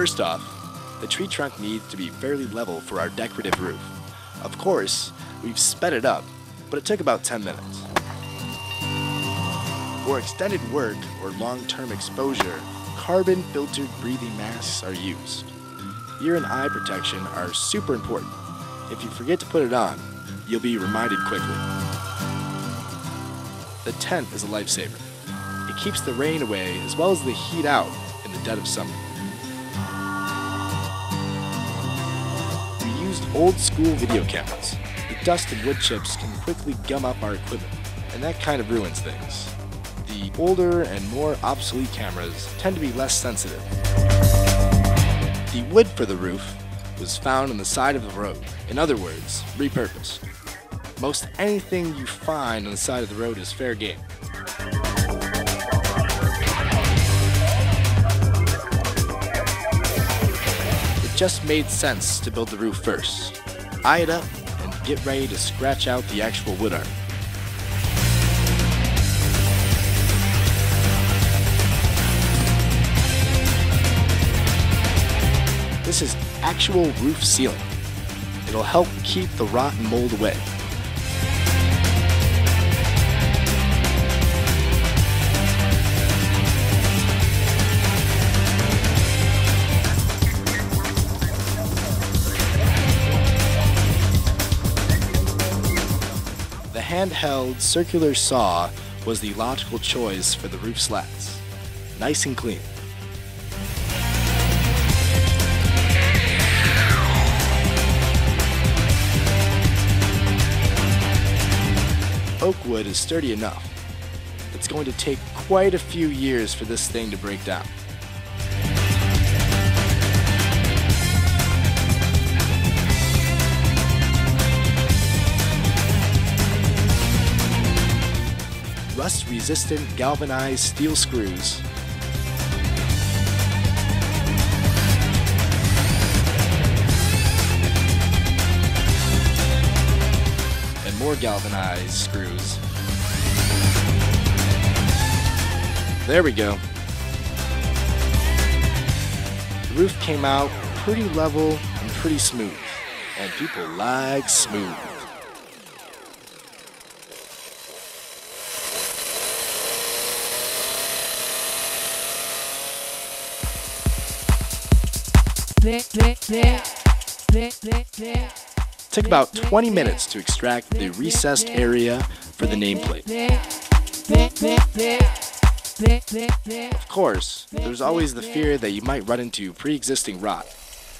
First off, the tree trunk needs to be fairly level for our decorative roof. Of course, we've sped it up, but it took about 10 minutes. For extended work or long-term exposure, carbon-filtered breathing masks are used. Ear and eye protection are super important. If you forget to put it on, you'll be reminded quickly. The tent is a lifesaver. It keeps the rain away as well as the heat out in the dead of summer. We used old school video cameras. The dust and wood chips can quickly gum up our equipment, and that kind of ruins things. The older and more obsolete cameras tend to be less sensitive. The wood for the roof was found on the side of the road. In other words, repurposed. Most anything you find on the side of the road is fair game. It just made sense to build the roof first. Eye it up and get ready to scratch out the actual wood art. This is actual roof sealing. It'll help keep the rot and mold away. The handheld circular saw was the logical choice for the roof slats. Nice and clean. Oak wood is sturdy enough. It's going to take quite a few years for this thing to break down. Rust-resistant galvanized steel screws more galvanized screws. There we go. The roof came out pretty level and pretty smooth, and people like smooth. Took about 20 minutes to extract the recessed area for the nameplate. Of course, there's always the fear that you might run into pre-existing rot.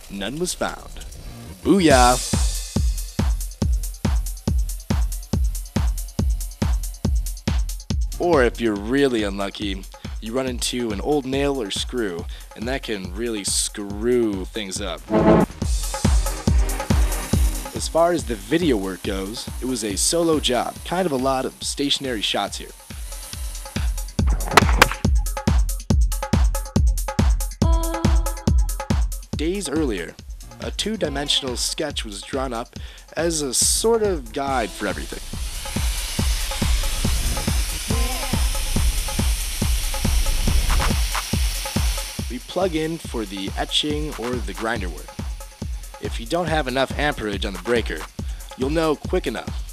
None was found. Booyah! Or if you're really unlucky, you run into an old nail or screw, and that can really screw things up. As far as the video work goes, it was a solo job, kind of a lot of stationary shots here. Days earlier, a two-dimensional sketch was drawn up as a sort of guide for everything. We plug in for the etching or the grinder work. If you don't have enough amperage on the breaker, you'll know quick enough.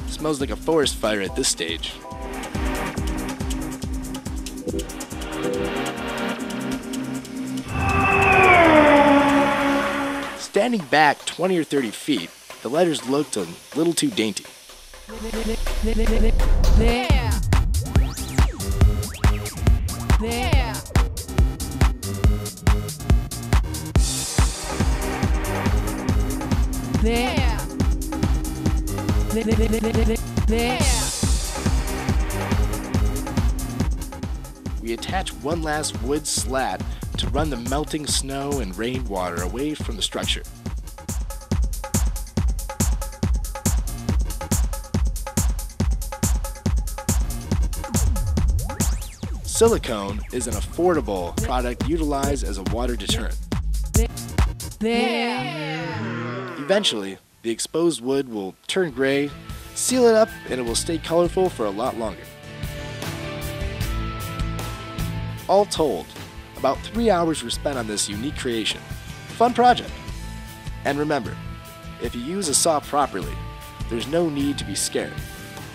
Smells like a forest fire at this stage. Standing back 20 or 30 feet, the letters looked a little too dainty. We attach one last wood slat to run the melting snow and rainwater away from the structure. Silicone is an affordable product utilized as a water deterrent. Eventually, the exposed wood will turn gray, seal it up, and it will stay colorful for a lot longer. All told, about 3 hours were spent on this unique creation. Fun project. And remember, if you use a saw properly, there's no need to be scared.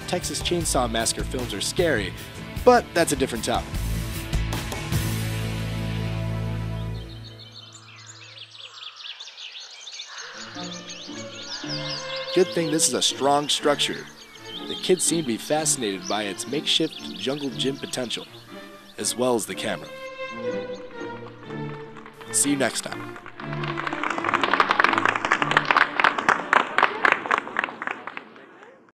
Texas Chainsaw Massacre films are scary, but that's a different topic. Good thing this is a strong structure. The kids seem to be fascinated by its makeshift jungle gym potential, as well as the camera. See you next time.